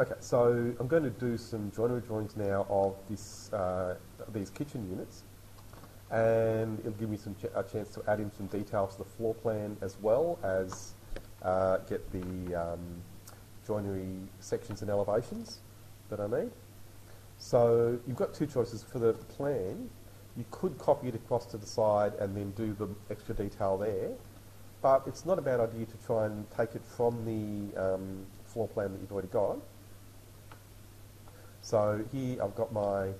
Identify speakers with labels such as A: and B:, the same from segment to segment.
A: Okay, so I'm going to do some joinery drawings now of these kitchen units, and it'll give me a chance to add in some details to the floor plan as well as get the joinery sections and elevations that I need. So you've got two choices for the plan. You could copy it across to the side and then do the extra detail there, but it's not a bad idea to try and take it from the floor plan that you've already got. So here I've got my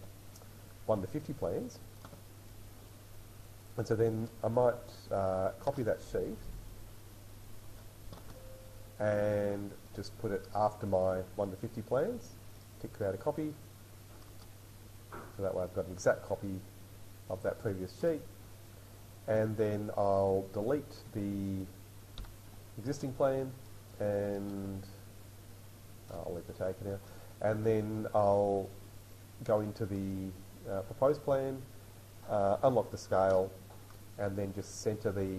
A: 1 to 50 plans, and so then I might copy that sheet and just put it after my 1 to 50 plans, tick create a copy, so that way I've got an exact copy of that previous sheet, and then I'll delete the existing plan and I'll leave the tag now. And then I'll go into the proposed plan, unlock the scale, and then just centre the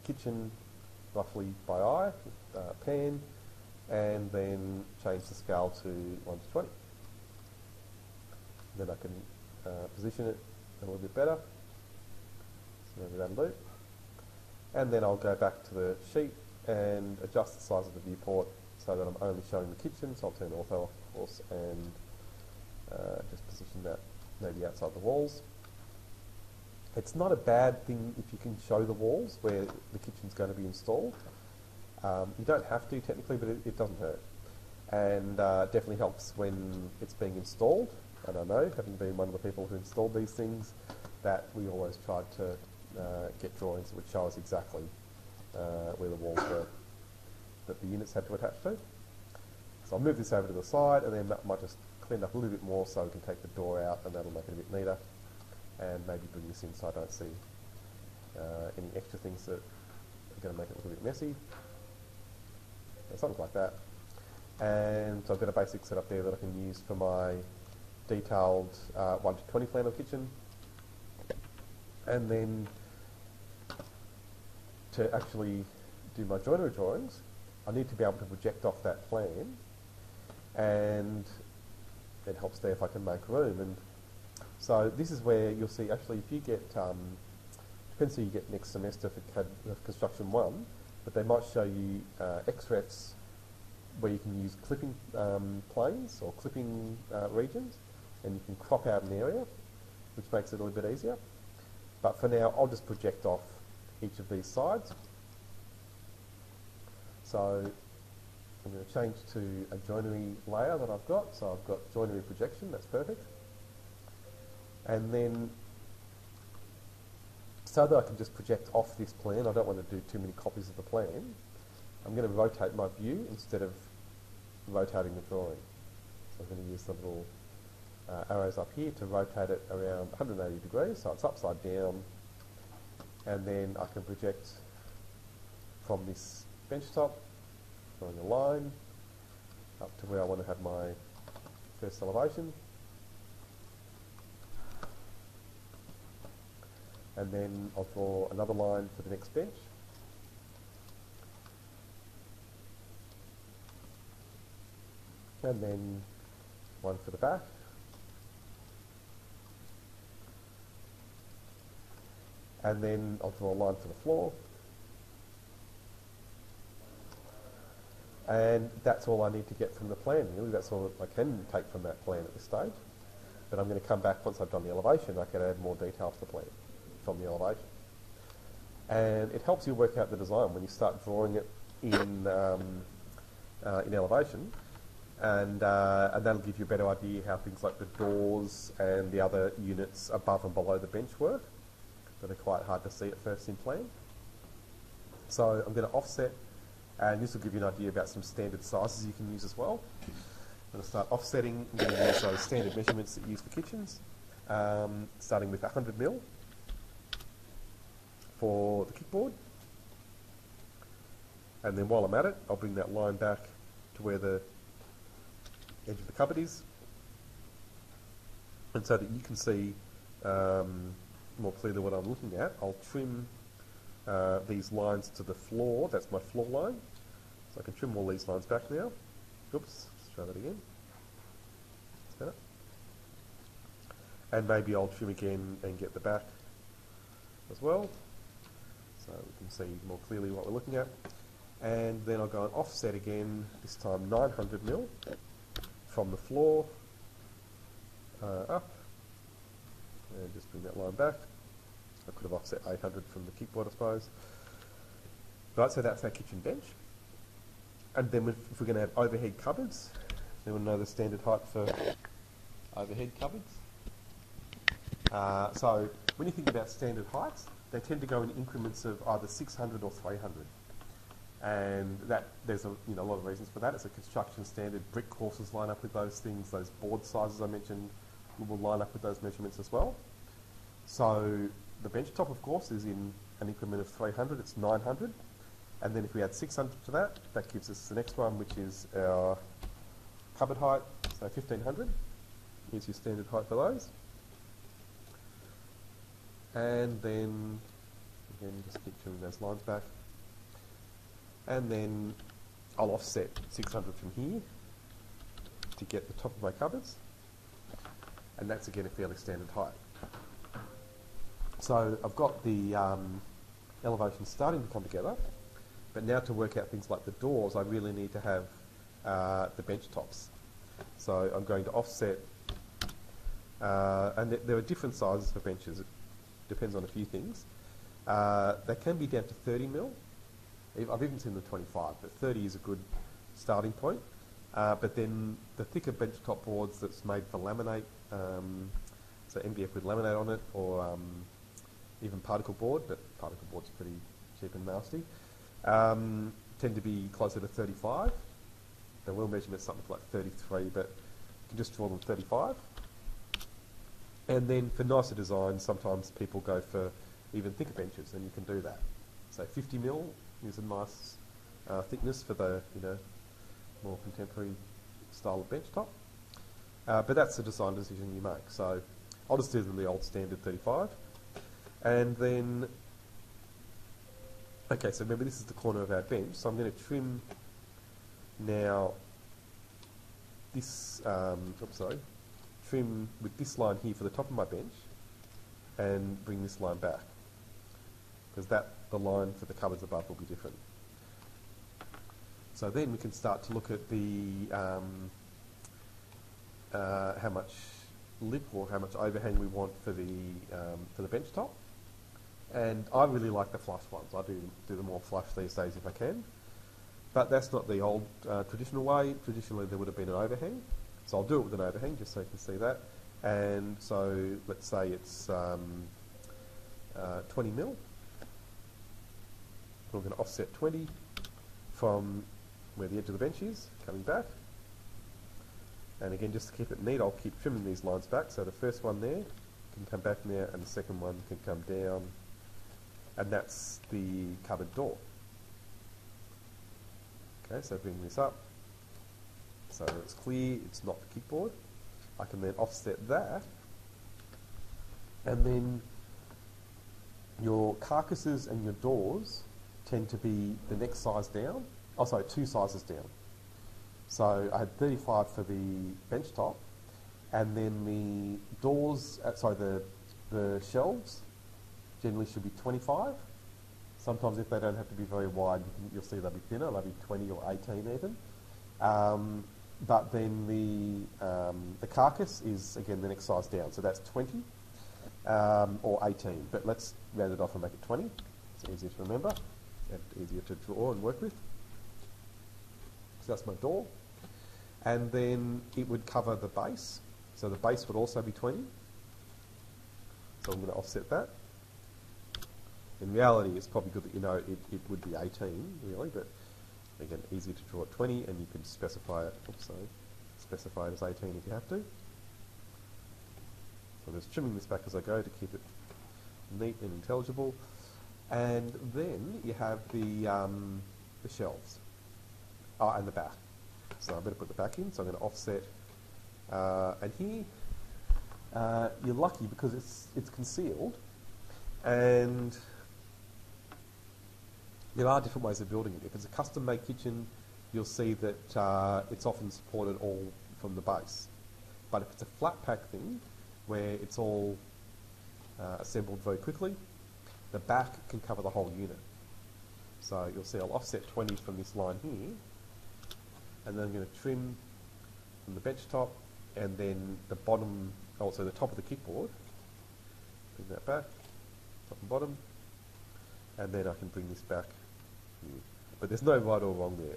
A: kitchen roughly by eye, pan, and then change the scale to 1 to 20. Then I can position it a little bit better, so maybe that'll do. And then I'll go back to the sheet and adjust the size of the viewport so that I'm only showing the kitchen, so I'll turn ortho off, of course, and just position that maybe outside the walls. It's not a bad thing if you can show the walls where the kitchen's going to be installed. You don't have to technically, but it doesn't hurt. And definitely helps when it's being installed. And I know, having been one of the people who installed these things, that we always tried to get drawings that would show us exactly where the walls were that the units had to attach to. So I'll move this over to the side, and then that might just clean up a little bit more so we can take the door out, and that'll make it a bit neater. And maybe bring this in so I don't see any extra things that are going to make it a little bit messy. Or something like that. And so I've got a basic setup there that I can use for my detailed 1 to 20 plan of the kitchen. And then to actually do my joinery drawings, I need to be able to project off that plan, and it helps there if I can make room. And so this is where you'll see, actually, if you get, depends who you get next semester for Construction 1, but they might show you XREFs where you can use clipping planes or clipping regions, and you can crop out an area, which makes it a little bit easier. But for now, I'll just project off each of these sides. So I'm going to change to a joinery layer that I've got. So I've got joinery projection, that's perfect. And then, so that I can just project off this plan, I don't want to do too many copies of the plan, I'm going to rotate my view instead of rotating the drawing. So I'm going to use the little arrows up here to rotate it around 180 degrees, so it's upside down, and then I can project from this bench top, drawing a line up to where I want to have my first elevation. And then I'll draw another line for the next bench. And then one for the back. And then I'll draw a line for the floor. And that's all I need to get from the plan, really. That's all I can take from that plan at this stage. But I'm going to come back once I've done the elevation. I can add more detail to the plan from the elevation. And it helps you work out the design when you start drawing it in elevation. And that'll give you a better idea how things like the doors and the other units above and below the bench work that are quite hard to see at first in plan. So I'm going to offset, and this will give you an idea about some standard sizes you can use as well. I'm going to start offsetting. I'm going to use those standard measurements that you use for kitchens, starting with 100mm for the kickboard. And then while I'm at it, I'll bring that line back to where the edge of the cupboard is, and so that you can see more clearly what I'm looking at, I'll trim these lines to the floor. That's my floor line. So I can trim all these lines back now. Oops, show that again. That's better. And maybe I'll trim again and get the back as well, so we can see more clearly what we're looking at. And then I'll go and offset again, this time 900mm from the floor up, and just bring that line back. I could have offset 800 from the kickboard, I suppose. Right, so that's our kitchen bench. And then if we're going to have overhead cupboards, anyone know the standard height for overhead cupboards? So when you think about standard heights, they tend to go in increments of either 600 or 300. And there's a lot of reasons for that. It's a construction standard. Brick courses line up with those things. Those board sizes I mentioned will line up with those measurements as well. So the bench top, of course, is in an increment of 300. It's 900. And then if we add 600 to that, that gives us the next one, which is our cupboard height. So 1500 is your standard height for those. And then, again, just keep trimming those lines back. And then I'll offset 600 from here to get the top of my cupboards. And that's, again, a fairly standard height. So I've got the elevations starting to come together. But now to work out things like the doors, I really need to have the bench tops. So I'm going to offset, and there are different sizes for benches. It depends on a few things. They can be down to 30mm. I've even seen the 25, but 30 is a good starting point. But then the thicker bench top boards that's made for laminate, so MDF with laminate on it, or even particle board, but particle board's pretty cheap and nasty, tend to be closer to 35. The wheel measurement is something like 33, but you can just draw them 35. And then for nicer designs, sometimes people go for even thicker benches, and you can do that. So 50mm is a nice thickness for the more contemporary style of bench top. But that's a design decision you make. So I'll just do them the old standard 35. And then, okay, so remember this is the corner of our bench, so I'm going to trim now this, trim with this line here for the top of my bench and bring this line back, because the line for the cupboards above will be different. So then we can start to look at the how much lip or how much overhang we want for the bench top. And I really like the flush ones. I do them all flush these days if I can. But that's not the old traditional way. Traditionally there would have been an overhang. So I'll do it with an overhang just so you can see that. And so let's say it's 20mm. We're going to offset 20 from where the edge of the bench is, coming back. And again, just to keep it neat, I'll keep trimming these lines back. So the first one there can come back now, and the second one can come down. And that's the cupboard door. Okay, so bring this up. So it's clear, it's not the kickboard. I can then offset that. And then your carcasses and your doors tend to be the next size down. Oh, sorry, 2 sizes down. So I had 35 for the bench top, and then the doors, the shelves generally should be 25. Sometimes if they don't have to be very wide, you'll see they'll be thinner, they'll be 20 or 18 even. But then the carcass is, again, the next size down. So that's 20 or 18. But let's round it off and make it 20. It's easier to remember and easier to draw and work with. So that's my door. And then it would cover the base. So the base would also be 20. So I'm going to offset that. In reality, it's probably good that you know it would be 18, really, but again, easier to draw at 20, and you can specify it, specify it as 18 if you have to. So I'm just trimming this back as I go to keep it neat and intelligible. And then you have the shelves. And the back. So I'm going to put the back in, so I'm going to offset. And here, you're lucky because it's concealed, and there are different ways of building it. If it's a custom-made kitchen, you'll see that it's often supported all from the base. But if it's a flat pack thing, where it's all assembled very quickly, the back can cover the whole unit. So you'll see I'll offset 20 from this line here, and then I'm going to trim from the bench top, and then the bottom, also the top of the kickboard, bring that back, top and bottom, and then I can bring this back here. But there's no right or wrong there.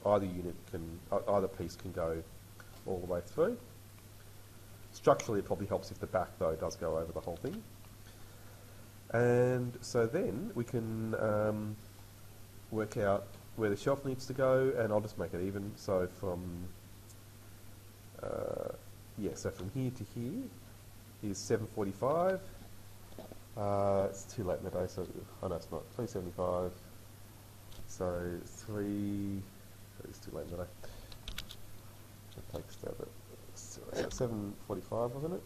A: Either piece can go all the way through. Structurally, it probably helps if the back, though, does go over the whole thing. And so then we can work out where the shelf needs to go, and I'll just make it even. So from so from here to here is 745. It's too late in the day, so oh no, it's not. 375. So 3. It's too late in the day. It takes that. So 745, wasn't it?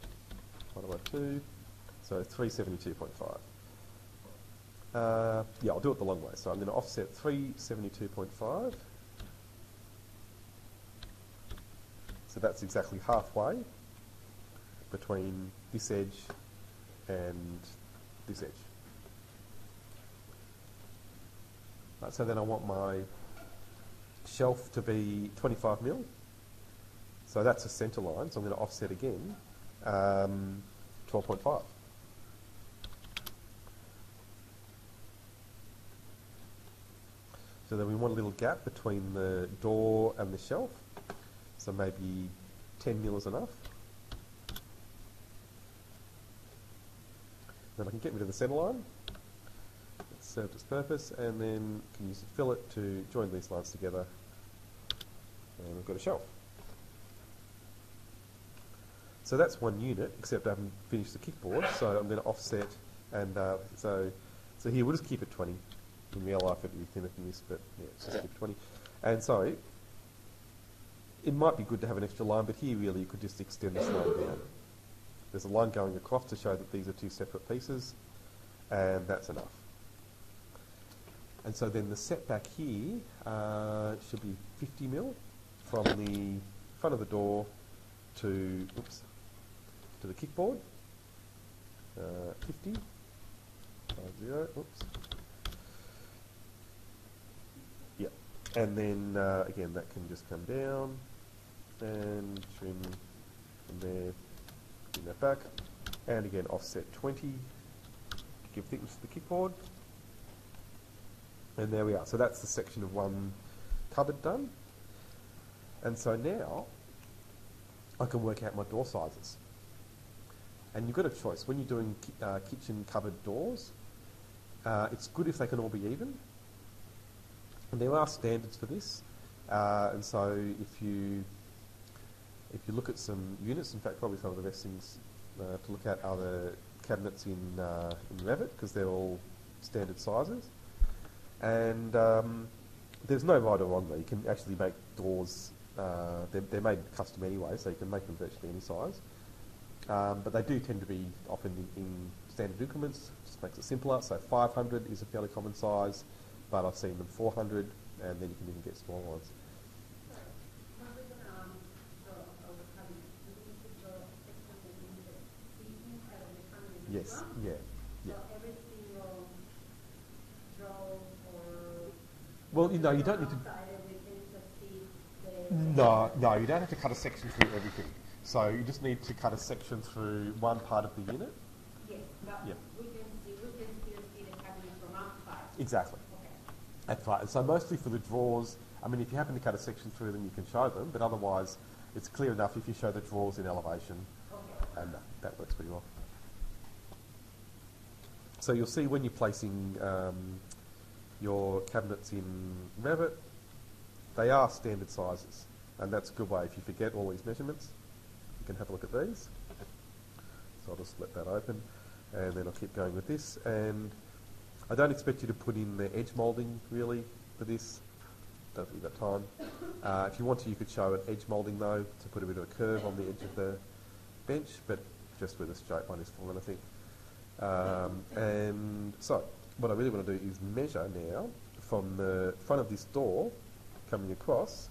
A: Divided by 2. So 372.5. Yeah, I'll do it the long way. So I'm going to offset 372.5. So that's exactly halfway between this edge and this edge. Right, so then I want my shelf to be 25mm. So that's a centre line, so I'm going to offset again 12.5. So then we want a little gap between the door and the shelf. So maybe 10mm is enough. Then I can get rid of the centre line. It's served its purpose, and then can use a fillet to join these lines together, and we've got a shelf. So that's one unit, except I haven't finished the kickboard, so I'm going to offset, and so here we'll just keep it 20. In real life it'd be thinner than this, but yeah, let's just keep it 20. And so it might be good to have an extra line, but here really you could just extend this line down. There's a line going across to show that these are two separate pieces, and that's enough. And so then the setback here should be 50mm from the front of the door to the kickboard. 50. 50. Oops. Yeah. And then again, that can just come down and trim from there. Bring that back, and again offset 20 to give thickness to the kickboard, and there we are. So that's the section of one cupboard done. And so now I can work out my door sizes. And you've got a choice when you're doing kitchen cupboard doors. It's good if they can all be even, and there are standards for this. And so if you look at some units, in fact probably some of the best things to look at are the cabinets in Revit, because they're all standard sizes. And there's no right or wrong there. You can actually make doors, they're made custom anyway, so you can make them virtually any size. But they do tend to be often in standard increments, just makes it simpler. So 500 is a fairly common size, but I've seen them 400, and then you can even get smaller ones. Yes, yeah. So every single draw or... Well, you know, you don't need to... No, you don't have to cut a section through everything. So you just need to cut a section through one part of the unit.
B: Yes, but yeah. we can still see the cabinet from outside.
A: Exactly. Okay. That's right. And so mostly for the drawers, I mean, if you happen to cut a section through them, you can show them, but otherwise it's clear enough if you show the drawers in elevation, and that works pretty well. So you'll see when you're placing your cabinets in Revit, they are standard sizes, and that's a good way. If you forget all these measurements, you can have a look at these. So I'll just let that open, and then I'll keep going with this. And I don't expect you to put in the edge moulding really for this. Don't think you've got time. If you want to, you could show an edge moulding though, to put a bit of a curve on the edge of the bench, but just with a straight one is fine, I think. And so what I really want to do is measure now from the front of this door coming across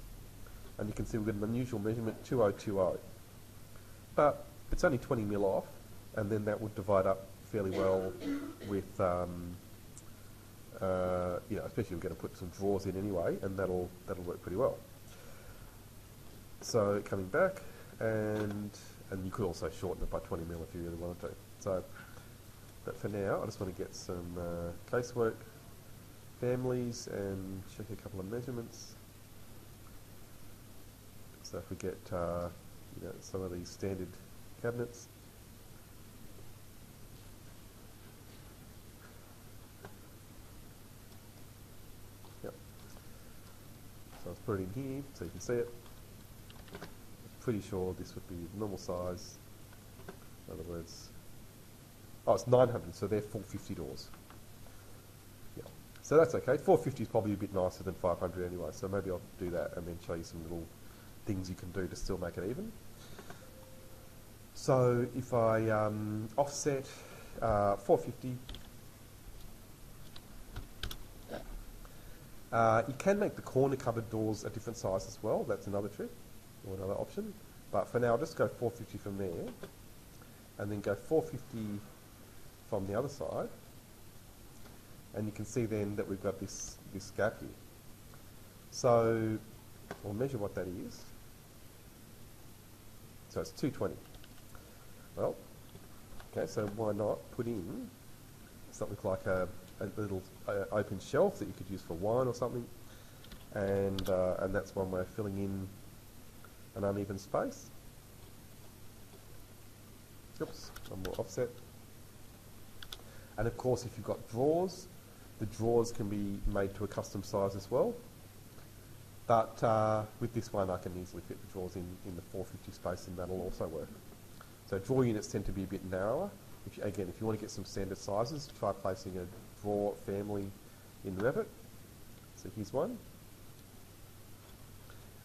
A: and you can see we've got an unusual measurement 2020, but it's only 20 mil off, and then that would divide up fairly well with you know, especially we're going to put some drawers in anyway, and that'll work pretty well. So coming back, and you could also shorten it by 20 mil if you really wanted to. So, but for now, I just want to get some casework families and check a couple of measurements. So if we get you know, some of these standard cabinets. Yep. So let's put it in here so you can see it. Pretty sure this would be normal size. In other words, oh, it's 900, so they're 450 doors. Yeah, so that's okay. 450 is probably a bit nicer than 500 anyway, so maybe I'll do that and then show you some little things you can do to still make it even. So if I offset 450, you can make the corner cupboard doors a different size as well. That's another trick, or another option. But for now, I'll just go 450 from there, and then go 450 from the other side. And you can see then that we've got this gap here. So we'll measure what that is. So it's 220. Well, okay, so why not put in something like a little open shelf that you could use for wine or something, and that's one way of filling in an uneven space. Oops, one more offset. And of course, if you've got drawers, the drawers can be made to a custom size as well. But with this one, I can easily fit the drawers in the 450 space, and that'll also work. So drawer units tend to be a bit narrower. Again, if you want to get some standard sizes, try placing a drawer family in Revit. So here's one.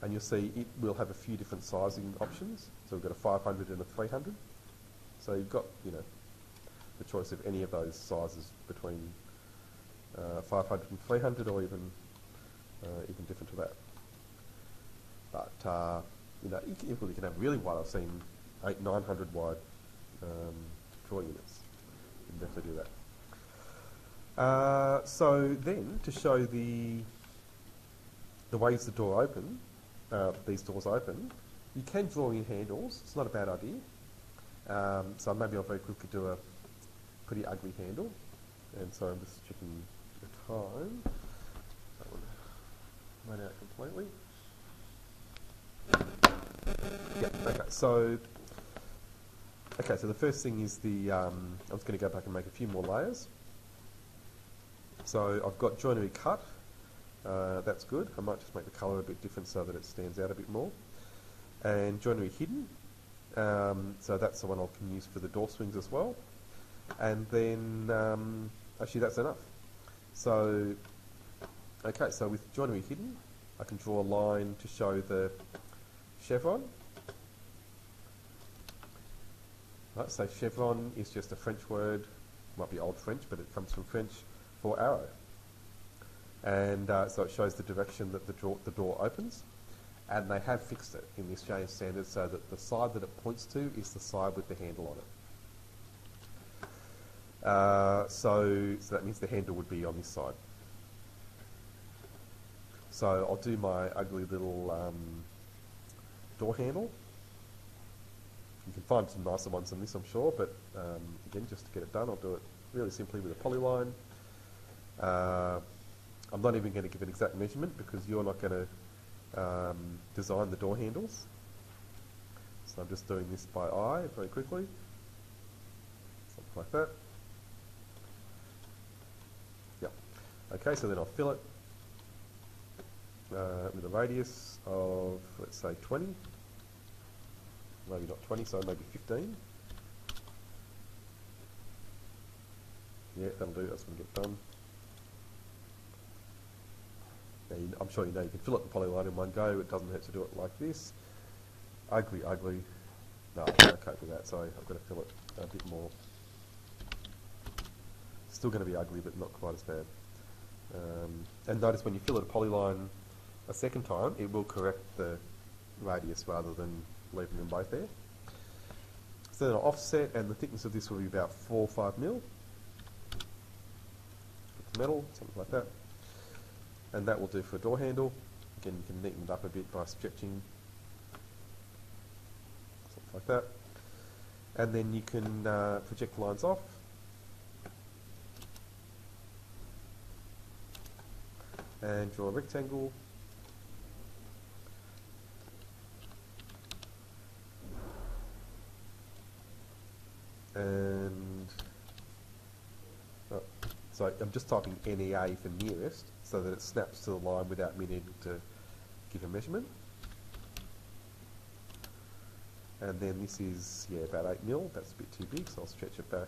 A: And you'll see it will have a few different sizing options. So we've got a 500 and a 300. So you've got, you know, the choice of any of those sizes between 500 and 300, or even different to that. But you know, you can have really wide. I've seen 800-900 wide drawer units. You can definitely do that. So then, to show the ways the door open, these doors open, you can draw in handles. It's not a bad idea. So maybe I'll very quickly do a pretty ugly handle. And so I'm just checking the time. That one ran out completely. Yeah, okay, so the first thing is the, I'm just going to go back and make a few more layers. So I've got joinery cut, that's good. I might just make the colour a bit different so that it stands out a bit more. And joinery hidden, so that's the one I can use for the door swings as well. And then, actually that's enough. So, okay, so with joinery hidden, I can draw a line to show the chevron. Right, so chevron is just a French word, might be old French, but it comes from French for arrow. And so it shows the direction that the door opens. And they have fixed it in the Australian standard so that the side that it points to is the side with the handle on it. So that means the handle would be on this side. So I'll do my ugly little door handle. You can find some nicer ones than this, I'm sure, but again, just to get it done, I'll do it really simply with a polyline. I'm not even going to give an exact measurement because you're not going to design the door handles. So I'm just doing this by eye very quickly. Something like that. Yep. Okay, so then I'll fill it with a radius of, let's say, 20. Maybe not 20, so maybe 15. Yeah, that'll do. That's going to get done. Now, I'm sure you know you can fill up the polyline in one go. It doesn't hurt to do it like this. Ugly, ugly. No, I can't cope with that, so I've got to fill it a bit more. Still going to be ugly, but not quite as bad. And notice when you fill it a polyline a second time, it will correct the radius rather than leaving them both there. So then I'll offset, and the thickness of this will be about 4 or 5 mil. It's metal, something like that. And that will do for a door handle. Again, you can neaten it up a bit by stretching, something like that. And then you can project lines off. And draw a rectangle. And so I'm just typing NEA for nearest so that it snaps to the line without me needing to give a measurement. And then this is, yeah, about 8 mil. That's a bit too big, so I'll stretch it back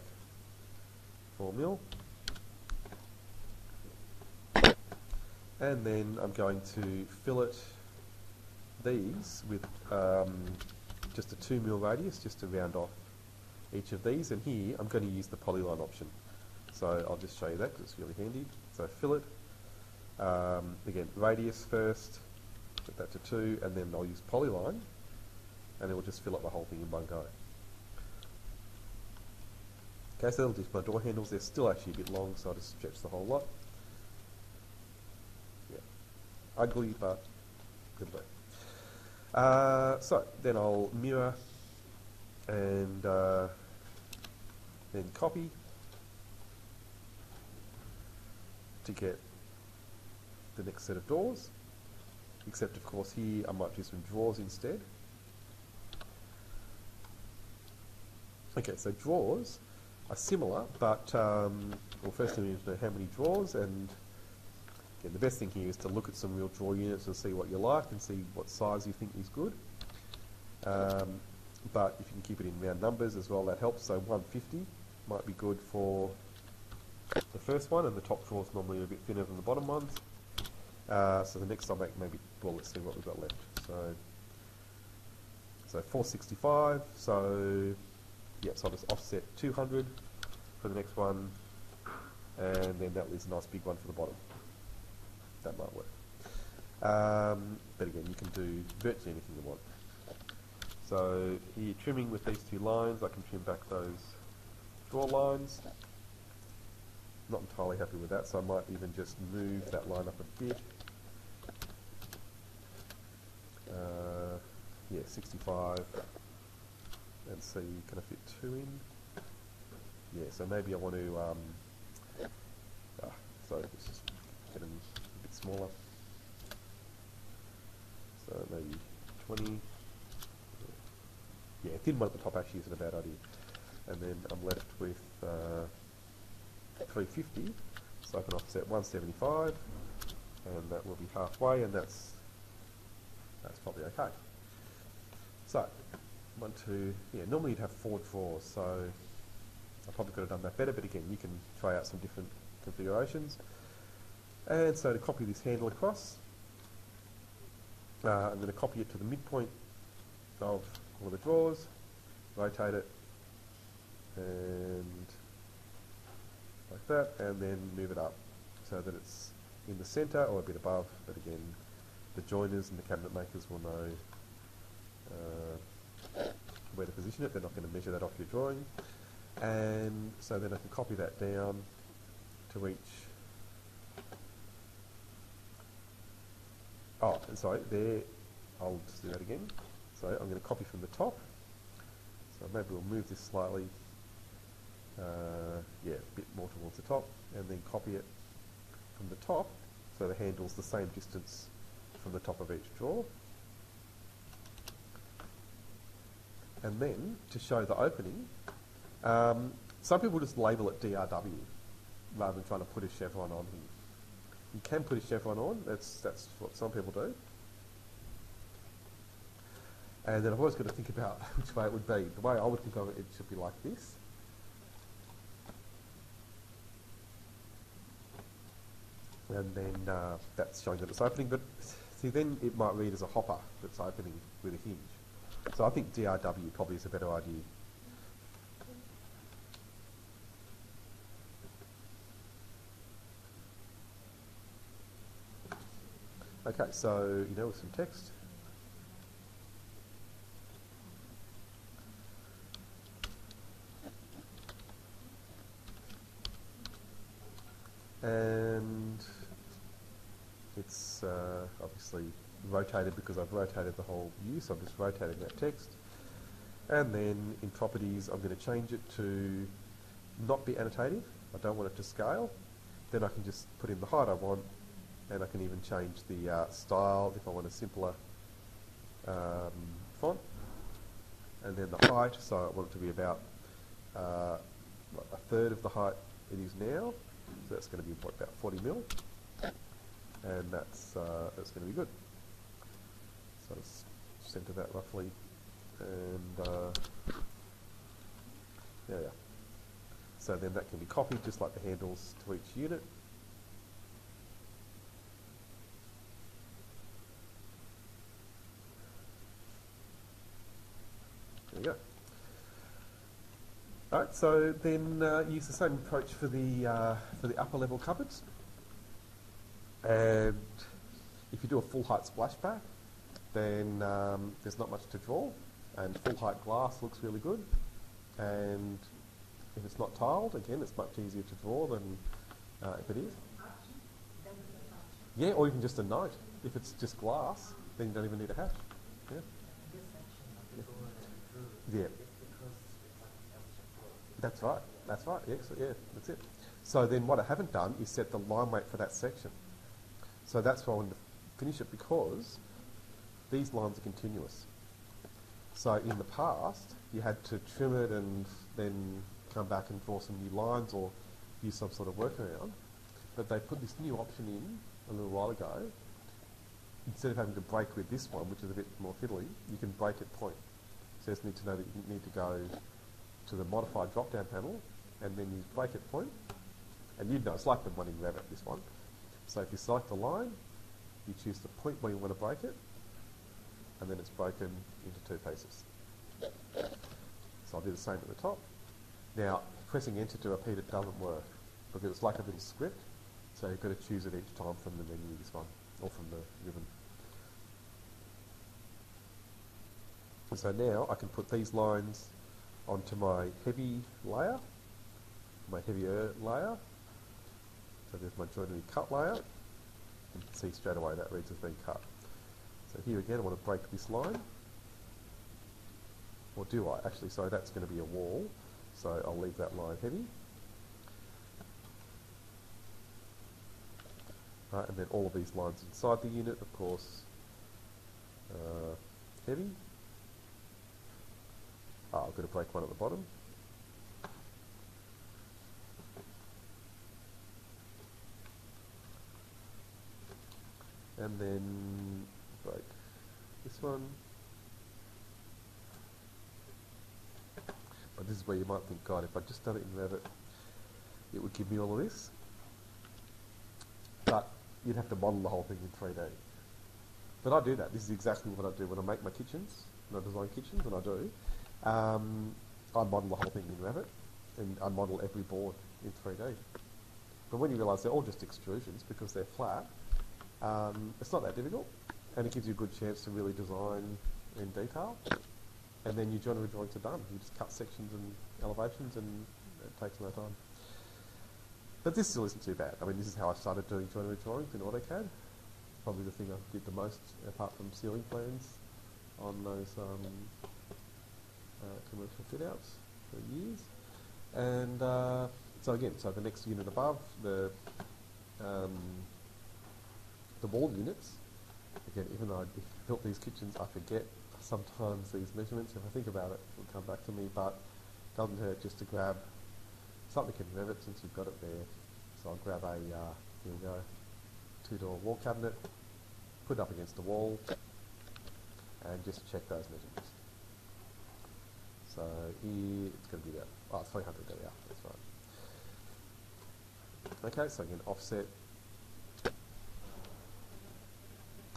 A: 4 mil. And then I'm going to fillet these with just a 2 mil radius, just to round off each of these. And here I'm going to use the polyline option. So I'll just show you that because it's really handy. So fillet, again, radius first, set that to 2, and then I'll use polyline, and it will just fillet the whole thing in one go. Okay, so that'll do my door handles. They're still actually a bit long, so I'll just stretch the whole lot. Yeah, ugly, but good work. So then I'll mirror and then copy to get the next set of doors, except of course here I might do some drawers instead. Okay, so drawers are similar, but well, first we need to know how many drawers, and again, the best thing here is to look at some real drawer units and see what you like and see what size you think is good. But if you can keep it in round numbers as well, that helps. So 150 might be good for the first one, and the top drawer is normally a bit thinner than the bottom ones. So the next I'll make maybe, well, let's see what we've got left. So 465, so yeah, so I'll just offset 200 for the next one, and then that leaves a nice big one for the bottom. That might work. But again, you can do virtually anything you want. So here, trimming with these 2 lines, I can trim back those draw lines. Not entirely happy with that, so I might even just move that line up a bit. Yeah, 65. And see, can I fit 2 in? Yeah, so maybe I want to, so let's just get them a bit smaller. So maybe 20. Yeah, thin one at the top actually isn't a bad idea. And then I'm left with 350, so I can offset 175, and that will be halfway, and that's probably okay. So, normally you'd have 4 drawers, so I probably could have done that better, but again, you can try out some different configurations. And so to copy this handle across, I'm going to copy it to the midpoint of all the drawers, rotate it, and like that, and then move it up so that it's in the centre or a bit above, but again, the joiners and the cabinet makers will know where to position it. They're not going to measure that off your drawing. And so then I can copy that down to each. Oh, sorry, there, I'll just do that again. So I'm going to copy from the top. So maybe we'll move this slightly, yeah, a bit more towards the top, and then copy it from the top, so the handle's the same distance from the top of each drawer. And then, to show the opening, some people just label it DRW, rather than trying to put a chevron on here. You can put a chevron on, that's what some people do. And then I've always got to think about which way it would be. The way I would think of it, it should be like this. And then that's showing that it's opening, but see, then it might read as a hopper that's opening with a hinge. So I think DRW probably is a better idea. Okay, so, with some text. and it's obviously rotated because I've rotated the whole view, so I'm just rotating that text. And then in properties, I'm going to change it to not be annotative. I don't want it to scale. Then I can just put in the height I want, and I can even change the style if I want a simpler font. And then the height, so I want it to be about a third of the height it is now. So that's going to be about 40 mil, and that's going to be good. So let's centre that roughly, and yeah. So then that can be copied just like the handles to each unit. There you go. Alright, so then use the same approach for the upper level cupboards. And if you do a full height splashback, then there's not much to draw, and full height glass looks really good. And if it's not tiled, again, it's much easier to draw than if it is. Yeah, or even just a note. If it's just glass, then you don't even need a hash. Yeah. Yeah. That's right. That's right. Yeah, so yeah, that's it. So then what I haven't done is set the line weight for that section. So that's why I wanted to finish it, because these lines are continuous. So in the past, you had to trim it and then come back and draw some new lines or use some sort of workaround. But they put this new option in a little while ago. Instead of having to break with this one, which is a bit more fiddly, you can break at point. So you just need to know that you need to go to the modified drop-down panel and then use break at point. And you'd know, it's like the one in Revit, this one. So if you select the line, you choose the point where you want to break it, and then it's broken into two pieces. So I'll do the same at the top. Now, pressing enter to repeat it doesn't work, because it's like a little script, so you've got to choose it each time from the menu, this one, or from the ribbon. And so now I can put these lines onto my heavy layer, my heavier layer. So there's my joinery cut layer. You can see straight away that reads as being cut. So here again, I want to break this line. Or do I? Actually, sorry, that's going to be a wall. So I'll leave that line heavy. Right, and then all of these lines inside the unit, of course, heavy. I've got to break one at the bottom. And then break this one. But this is where you might think, God, if I'd just done it in Revit, it would give me all of this. But you'd have to model the whole thing in 3D. But I do that. This is exactly what I do when I make my kitchens, when I design kitchens, and I do. I model the whole thing in Revit, and I model every board in 3D. But when you realise they're all just extrusions because they're flat, it's not that difficult, and it gives you a good chance to really design in detail. And then your joinery drawings are done. You just cut sections and elevations, and it takes no time. But this still isn't too bad. I mean, this is how I started doing joinery drawings in AutoCAD. Probably the thing I did the most, apart from ceiling plans, on those commercial fit-outs for years. And so again, so the next unit above, the wall units, again, even though I built these kitchens, I forget sometimes these measurements. If I think about it, it'll come back to me, but it doesn't hurt just to grab something in Revit since you've got it there. So I'll grab a, here we go, 2-door wall cabinet, put it up against the wall, and just check those measurements. So here, it's going to be about, 300, there we are, that's right. Okay, so again, offset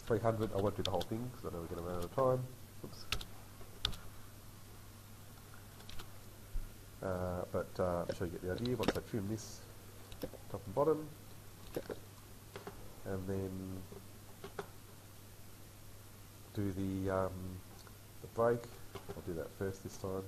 A: 300, I won't do the whole thing because I know we're going to run out of time. Oops. But I'm sure you get the idea. Once I trim this top and bottom, and then do the break. I'll do that first this time.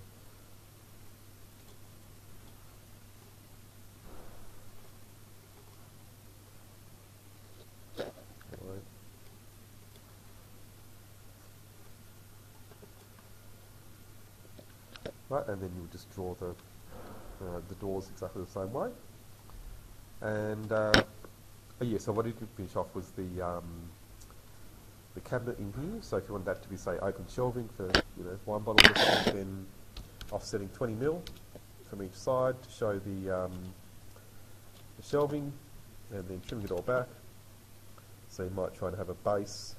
A: right? And then you would just draw the doors exactly the same way. And yeah, so what did you finish off was the cabinet in here. So if you want that to be, say, open shelving for wine bottles or something, then offsetting 20mm from each side to show the shelving, and then trimming it all back. So you might try and have a base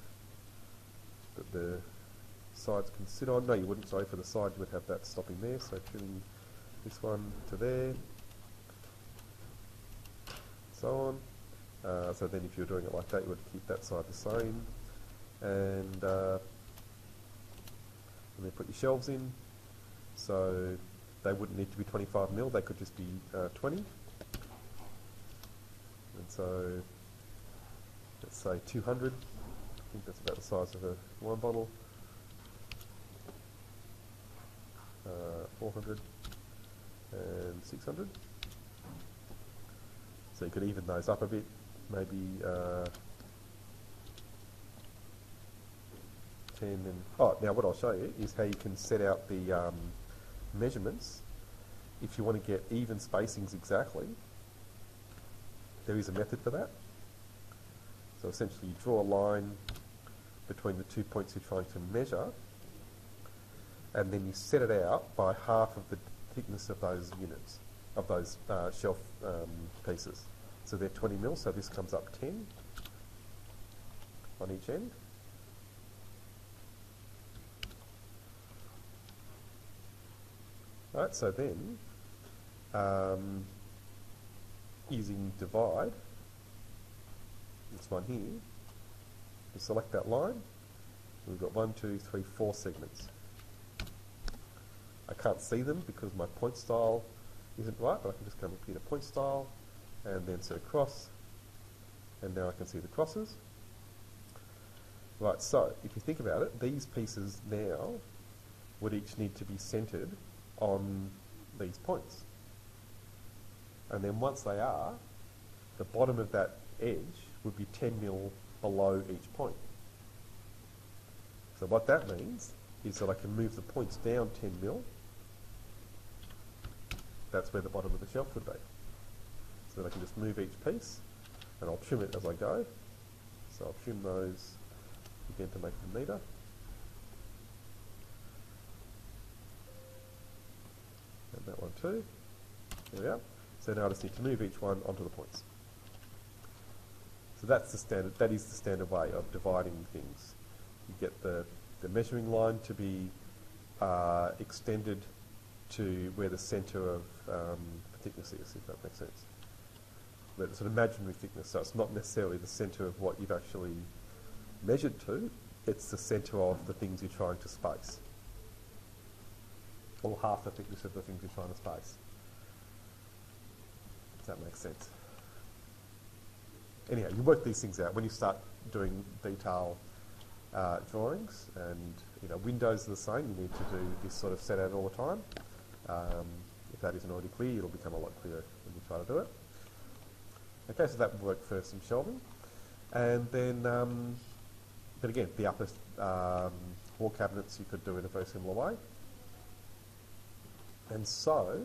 A: that the sides can sit on. No, you wouldn't. Sorry, for the side you would have that stopping there. So trimming this one to there, so on. So then if you're doing it like that, you would keep that side the same. And then put your shelves in. So they wouldn't need to be 25mm, they could just be 20. And so let's say 200. I think that's about the size of a wine bottle. 400 and 600. So you could even those up a bit, maybe 10 and... Oh, now what I'll show you is how you can set out the measurements. If you want to get even spacings exactly, there is a method for that. So essentially you draw a line between the 2 points you're trying to measure, and then you set it out by half of the thickness of those units, of those shelf pieces. So they're 20mm, so this comes up 10 on each end. Right, so then, using divide, this one here, you select that line, we've got 1, 2, 3, 4 segments. I can't see them because my point style isn't right, but I can just come up here to point style, and then set across, and now I can see the crosses. Right, so if you think about it, these pieces now would each need to be centred on these points. And then once they are, the bottom of that edge would be 10mm below each point. So what that means is that I can move the points down 10mm. That's where the bottom of the shelf would be. So then I can just move each piece, and I'll trim it as I go. So I'll trim those again to make them neater. And that one too. There we are. So now I just need to move each one onto the points. So that's the standard. That is the standard way of dividing things. You get the measuring line to be extended to where the centre of the thickness is, if that makes sense. But it's an imaginary thickness, so it's not necessarily the centre of what you've actually measured to. It's the centre of the things you're trying to space, or half the thickness of the things you're trying to space. Does that make sense? Anyhow, you work these things out when you start doing detail drawings, and windows are the same. You need to do this sort of set out all the time. If that isn't already clear, it'll become a lot clearer when you try to do it. Okay, so that would work for some shelving. And then, but again, the upper wall cabinets you could do in a very similar way. And so,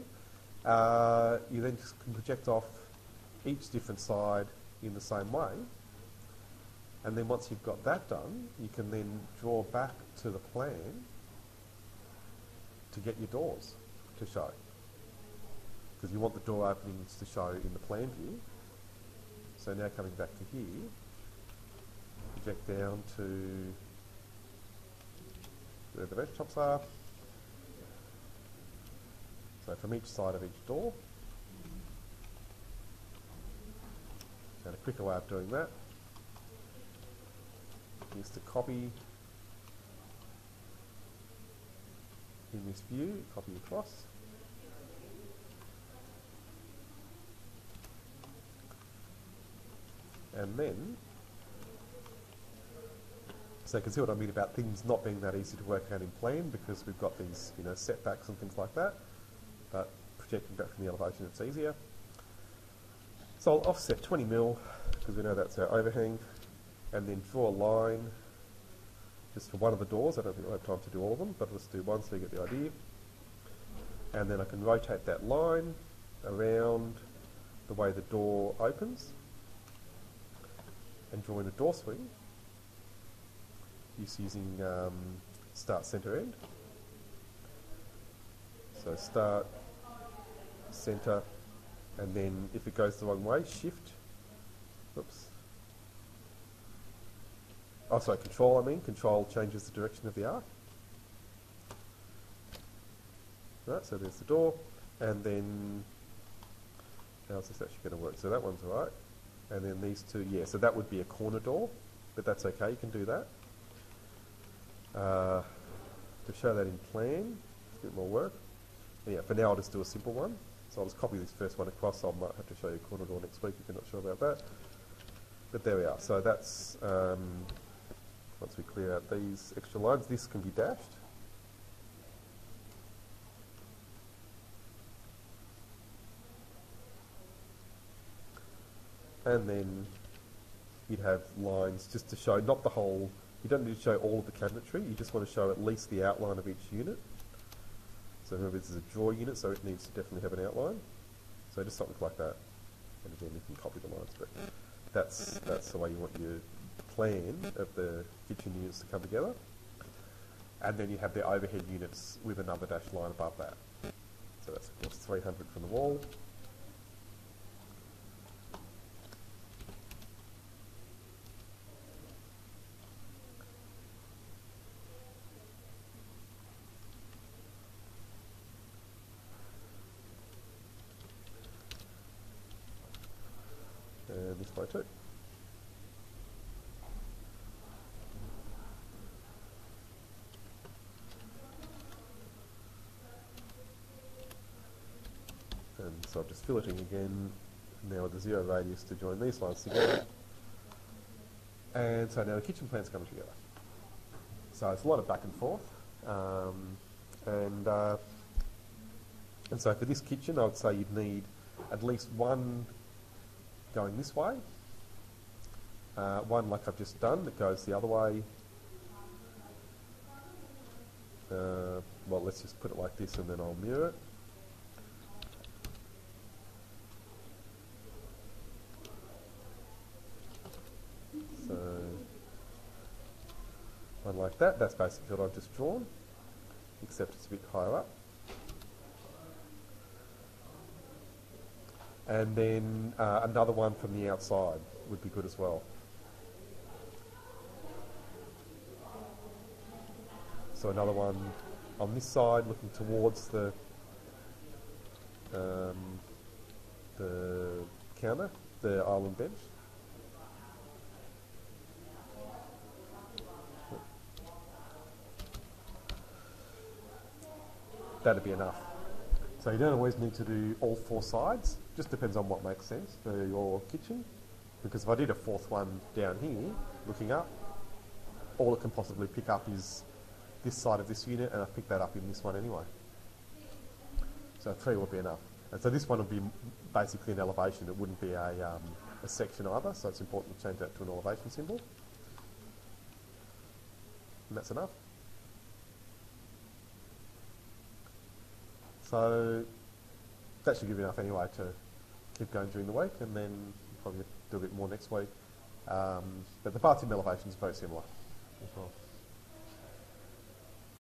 A: you then just can project off each different side in the same way. And then once you've got that done, you can then draw back to the plan to get your doors to show. Because you want the door openings to show in the plan view. So now coming back to here, project down to where the veg tops are. So from each side of each door. And a quicker way of doing that is to copy in this view, copy across. And then, so you can see what I mean about things not being that easy to work out in plan, because we've got these setbacks and things like that, but projecting back from the elevation it's easier. So I'll offset 20mm, because we know that's our overhang, and then draw a line just for one of the doors. I don't think I'll have time to do all of them, but let's do one so you get the idea. and then I can rotate that line around the way the door opens and join a door swing just using start center end. So start, center, and then if it goes the wrong way, shift, oops, oh sorry, control changes the direction of the arc. Right, so there's the door, and then how's this actually going to work? So that one's right, and then these two, yeah, so that would be a corner door, but that's okay, you can do that. To show that in plan, it's a bit more work. Yeah, for now I'll just do a simple one. So I'll just copy this first one across. I might have to show you a corner door next week if you're not sure about that. But there we are. So that's, once we clear out these extra lines, this can be dashed. And then you'd have lines just to show, not the whole, you don't need to show all of the cabinetry, you just want to show at least the outline of each unit. So remember this is a drawer unit, so it needs to definitely have an outline. So just something like that. And again, you can copy the lines, but that's the way you want your plan of the kitchen units to come together. And then you have the overhead units with another dashed line above that. So that's of course 300 from the wall. And this way too. And so I'm just filleting again now with the 0 radius to join these lines together. And so now the kitchen plan's coming together. So it's a lot of back and forth. And so for this kitchen I would say you'd need at least one going this way, one like I've just done that goes the other way. Well, let's just put it like this and then I'll mirror it. So one like that, that's basically what I've just drawn, except it's a bit higher up. And then another one from the outside would be good as well. So another one on this side looking towards the counter, the island bench. That'd be enough. So you don't always need to do all 4 sides, just depends on what makes sense for your kitchen. Because if I did a 4th one down here, looking up, all it can possibly pick up is this side of this unit, and I've picked that up in this one anyway. So 3 would be enough. And so this one would be basically an elevation, it wouldn't be a section either, so it's important to change that to an elevation symbol. And that's enough. So that should give you enough anyway to keep going during the week, and then probably do a bit more next week. But the bathroom elevation is very similar as well.